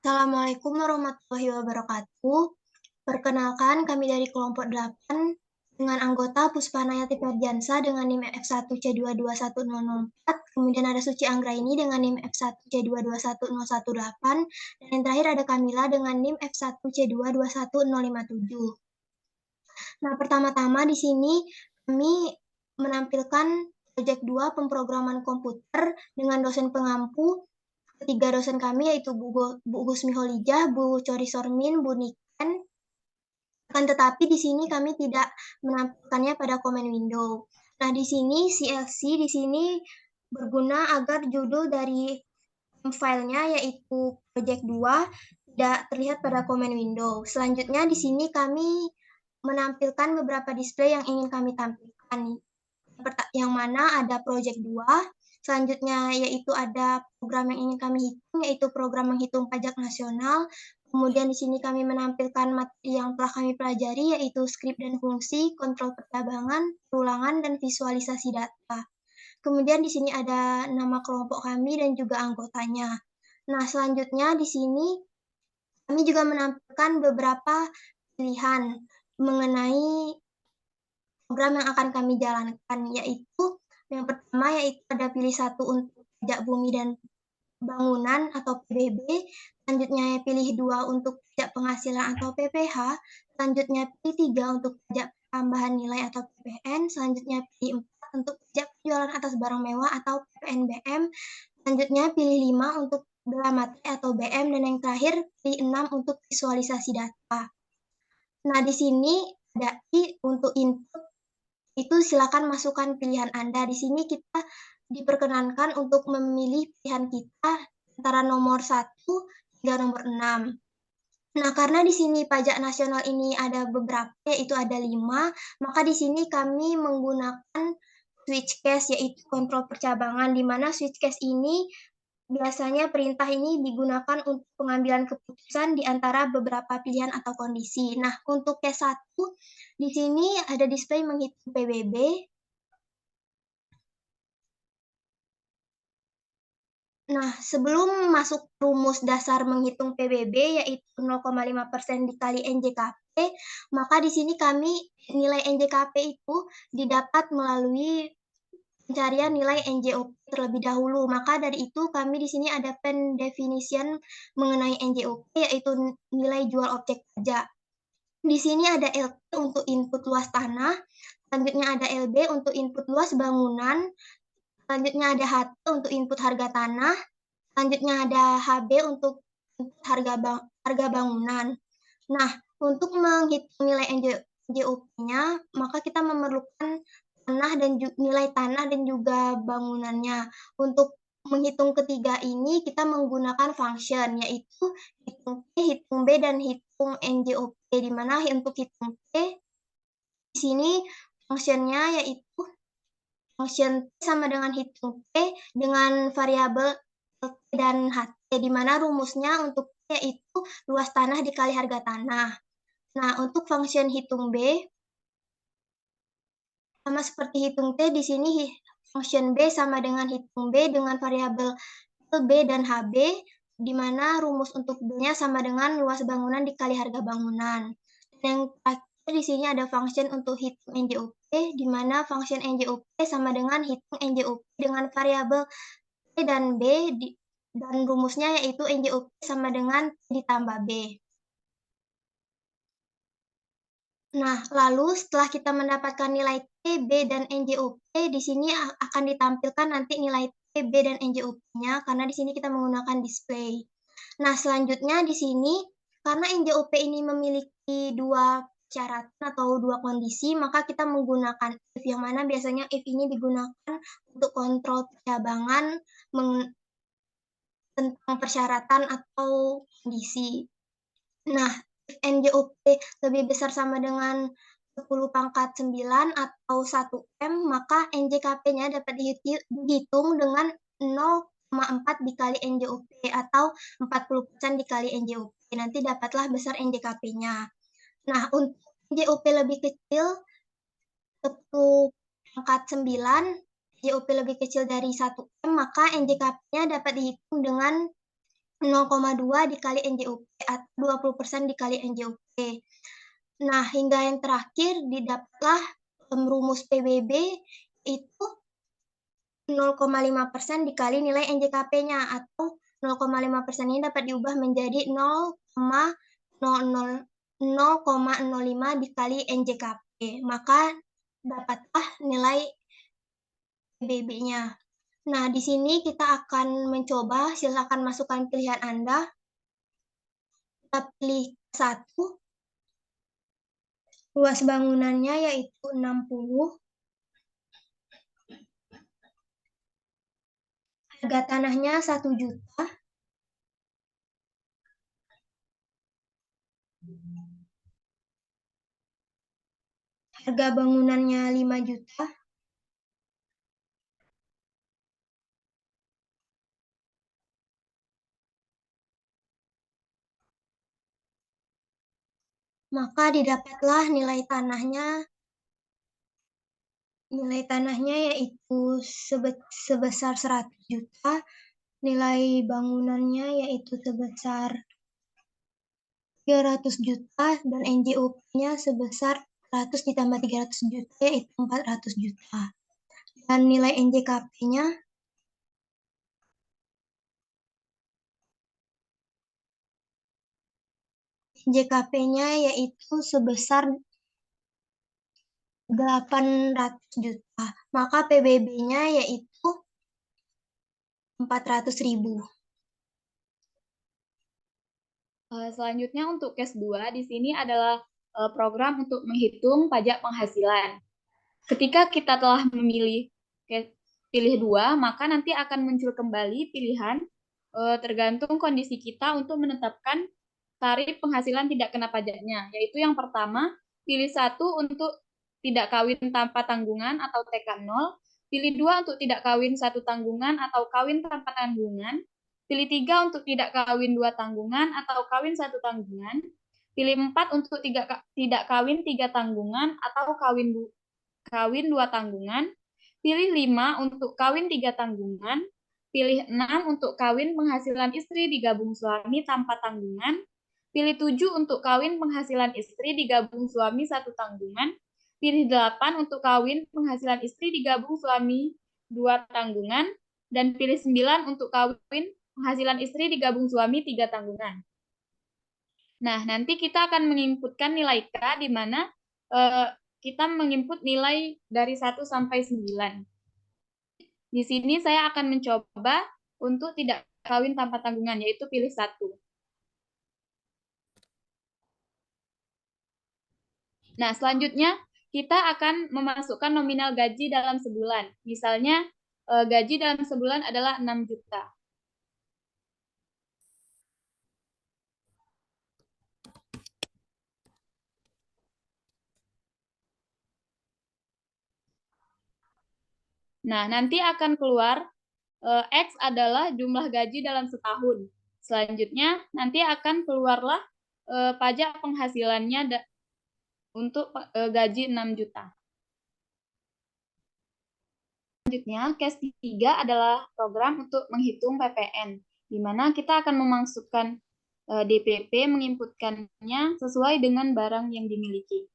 Assalamualaikum warahmatullahi wabarakatuh. Perkenalkan, kami dari kelompok 8 dengan anggota Puspanayati Ferdiansa dengan NIM F1C221004, kemudian ada Suci Anggraini dengan NIM F1C221018, dan yang terakhir ada Kamila dengan NIM F1C221057. Nah, pertama-tama di sini kami menampilkan proyek 2 pemrograman komputer dengan dosen pengampu. Ketiga dosen kami yaitu Bu Husmi Kholijah, Bu Chori Sormin, Bu Niken. Akan tetapi di sini kami tidak menampilkannya pada komen window. Nah, di sini CLC di sini berguna agar judul dari filenya yaitu project 2 tidak terlihat pada komen window. Selanjutnya di sini kami menampilkan beberapa display yang ingin kami tampilkan. Yang mana ada project 2, selanjutnya yaitu ada program yang ingin kami hitung, yaitu program menghitung pajak nasional. Kemudian di sini kami menampilkan materi yang telah kami pelajari, yaitu skrip dan fungsi, kontrol percabangan, perulangan, dan visualisasi data. Kemudian di sini ada nama kelompok kami dan juga anggotanya. Nah, selanjutnya di sini kami juga menampilkan beberapa pilihan mengenai program yang akan kami jalankan, yaitu yang pertama yaitu ada pilih 1 untuk pajak bumi dan bangunan atau PBB, selanjutnya pilih 2 untuk pajak penghasilan atau PPH, selanjutnya pilih 3 untuk pajak tambahan nilai atau PPN, selanjutnya pilih 4 untuk pajak penjualan atas barang mewah atau PPNBM, selanjutnya pilih 5 untuk bea materi atau BM, dan yang terakhir pilih 6 untuk visualisasi data. Nah, di sini ada untuk input itu silakan masukkan pilihan Anda. Di sini kita diperkenankan untuk memilih pilihan kita antara nomor 1 hingga nomor 6. Nah, karena di sini pajak nasional ini ada beberapa, yaitu ada 5, maka di sini kami menggunakan switch case, yaitu kontrol percabangan, di mana switch case ini biasanya perintah ini digunakan untuk pengambilan keputusan di antara beberapa pilihan atau kondisi. Nah, untuk case 1, di sini ada display menghitung PBB. Nah, sebelum masuk rumus dasar menghitung PBB, yaitu 0,5% dikali NJKP, maka di sini kami nilai NJKP itu didapat melalui pencarian nilai NJOP terlebih dahulu. Maka dari itu kami di sini ada pendefinisian mengenai NJOP, yaitu nilai jual objek pajak. Di sini ada LT untuk input luas tanah, selanjutnya ada LB untuk input luas bangunan, selanjutnya ada HT untuk input harga tanah, selanjutnya ada HB untuk harga bangunan. Nah, untuk menghitung nilai NJOP-nya, maka kita memerlukan nilai tanah dan juga bangunannya. Untuk menghitung ketiga ini, kita menggunakan function, yaitu hitung P, hitung B, dan hitung NJOP, di mana untuk hitung P, di sini function-nya yaitu function P sama dengan hitung P dengan variabel LT dan HT, di mana rumusnya untuk P yaitu luas tanah dikali harga tanah. Nah, untuk function hitung B, sama seperti hitung T, di sini function B sama dengan hitung B dengan variabel B dan HB, di mana rumus untuk B-nya sama dengan luas bangunan dikali harga bangunan. Dan yang terakhir di sini ada function untuk hitung NJOP, di mana function NJOP sama dengan hitung NJOP dengan variabel T dan B, dan rumusnya yaitu NJOP sama dengan T ditambah B. Nah, lalu setelah kita mendapatkan nilai T, B, dan NJOP, di sini akan ditampilkan nanti nilai T, B, dan NJOP-nya, karena di sini kita menggunakan display. Nah, selanjutnya di sini, karena NJOP ini memiliki 2 syarat atau 2 kondisi, maka kita menggunakan if, yang mana biasanya if ini digunakan untuk kontrol percabangan tentang persyaratan atau kondisi. Nah, if NJOP lebih besar sama dengan 10⁻9 atau 1M, maka NJKP-nya dapat dihitung dengan 0,4 dikali NJOP atau 40% dikali NJOP. Nanti dapatlah besar NJKP-nya. Nah, untuk NJOP lebih kecil, 10⁻9, NJOP lebih kecil dari 1M, maka NJKP-nya dapat dihitung dengan 0,2 dikali NJUP atau 20% dikali NJUP. Nah, hingga yang terakhir didapatlah rumus PBB itu 0,5% dikali nilai NJKP-nya atau 0,5% ini dapat diubah menjadi 0,05 dikali NJKP. Maka dapatlah nilai PBB-nya. Nah, di sini kita akan mencoba, silakan masukkan pilihan Anda. Kita pilih 1, luas bangunannya yaitu 60, harga tanahnya 1 juta, harga bangunannya 5 juta, maka didapatlah nilai tanahnya yaitu sebesar 100 juta, nilai bangunannya yaitu sebesar 300 juta, dan NJUP-nya sebesar 100 ditambah 300 juta yaitu 400 juta. Dan nilai NJKP-nya yaitu sebesar 800 juta. Maka PBB-nya yaitu 400.000. Selanjutnya untuk case 2 di sini adalah program untuk menghitung pajak penghasilan. Ketika kita telah memilih pilih 2, maka nanti akan muncul kembali pilihan tergantung kondisi kita untuk menetapkan tarif penghasilan tidak kena pajaknya, yaitu yang pertama, pilih 1 untuk tidak kawin tanpa tanggungan atau TK 0, pilih 2 untuk tidak kawin 1 tanggungan atau kawin tanpa tanggungan, pilih 3 untuk tidak kawin 2 tanggungan atau kawin 1 tanggungan, pilih 4 untuk tidak kawin 3 tanggungan atau kawin 2 tanggungan, pilih 5 untuk kawin 3 tanggungan, pilih 6 untuk kawin penghasilan istri digabung suami tanpa tanggungan, pilih 7 untuk kawin penghasilan istri digabung suami 1 tanggungan, pilih 8 untuk kawin penghasilan istri digabung suami 2 tanggungan, dan pilih 9 untuk kawin penghasilan istri digabung suami 3 tanggungan. Nah, nanti kita akan menginputkan nilai K di mana kita menginput nilai dari 1 sampai 9. Di sini saya akan mencoba untuk tidak kawin tanpa tanggungan, yaitu pilih 1. Nah, selanjutnya kita akan memasukkan nominal gaji dalam sebulan. Misalnya, gaji dalam sebulan adalah 6 juta. Nah, nanti akan keluar X adalah jumlah gaji dalam setahun. Selanjutnya, nanti akan keluarlah pajak penghasilannya untuk gaji 6 juta. Selanjutnya, case 3 adalah program untuk menghitung PPN, di mana kita akan memasukkan DPP, menginputkannya sesuai dengan barang yang dimiliki.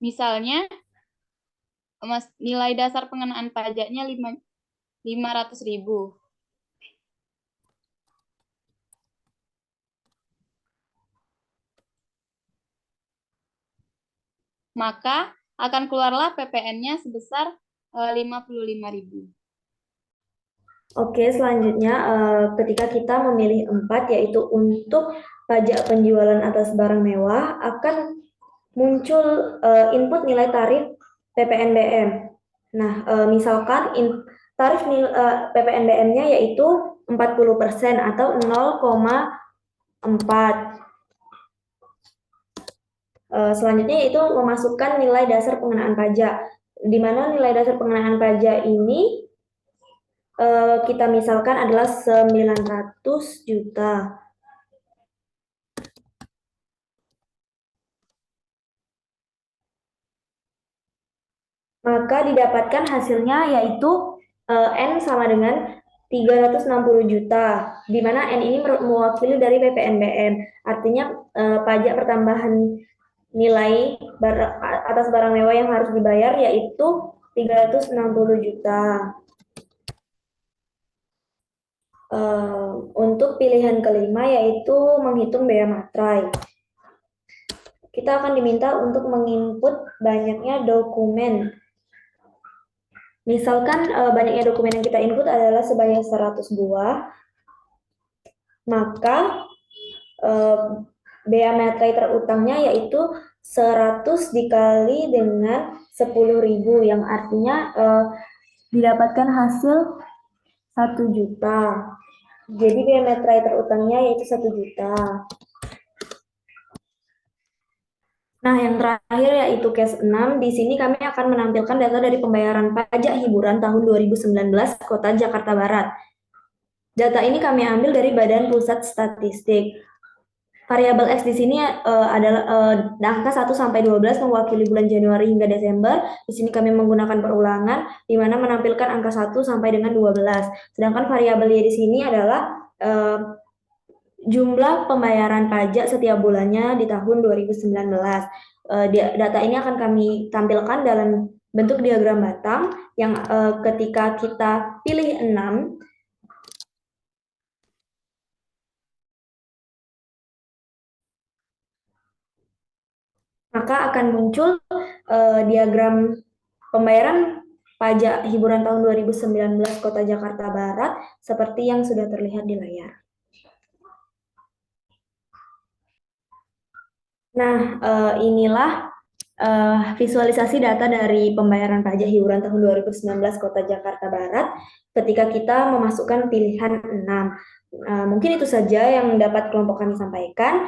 Misalnya, nilai dasar pengenaan pajaknya 500.000. Maka akan keluarlah PPN-nya sebesar 55.000. Oke, selanjutnya ketika kita memilih 4, yaitu untuk pajak penjualan atas barang mewah, akan muncul input nilai tarif PPNBM. Nah, misalkan tarif PPNBM-nya yaitu 40% atau 0,4. Selanjutnya itu memasukkan nilai dasar pengenaan pajak, di mana nilai dasar pengenaan pajak ini kita misalkan adalah 900 juta. Maka didapatkan hasilnya yaitu N sama dengan 360 juta, di mana N ini mewakili dari PPNBM. Artinya pajak pertambahan nilai atas barang mewah yang harus dibayar yaitu 360 juta. Untuk pilihan kelima yaitu menghitung bea materai. Kita akan diminta untuk menginput banyaknya dokumen. Misalkan banyaknya dokumen yang kita input adalah sebanyak 100 buah, maka bea materai terutangnya yaitu 100 dikali dengan 10.000 yang artinya didapatkan hasil 1 juta. Jadi bea materai terutangnya yaitu 1 juta. Nah, yang terakhir yaitu case 6. Di sini kami akan menampilkan data dari pembayaran pajak hiburan tahun 2019 Kota Jakarta Barat. Data ini kami ambil dari Badan Pusat Statistik. Variabel X di sini adalah angka 1 sampai 12 mewakili bulan Januari hingga Desember. Di sini kami menggunakan perulangan di mana menampilkan angka 1 sampai dengan 12. Sedangkan variabel Y di sini adalah jumlah pembayaran pajak setiap bulannya di tahun 2019. Data ini akan kami tampilkan dalam bentuk diagram batang yang ketika kita pilih 6, maka akan muncul diagram pembayaran pajak hiburan tahun 2019 Kota Jakarta Barat seperti yang sudah terlihat di layar. Nah, inilah visualisasi data dari pembayaran pajak hiburan tahun 2019 Kota Jakarta Barat ketika kita memasukkan pilihan 6. Mungkin itu saja yang dapat kelompok kami sampaikan.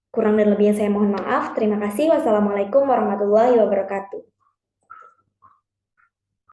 Kurang dan lebihnya saya mohon maaf. Terima kasih. Wassalamualaikum warahmatullahi wabarakatuh.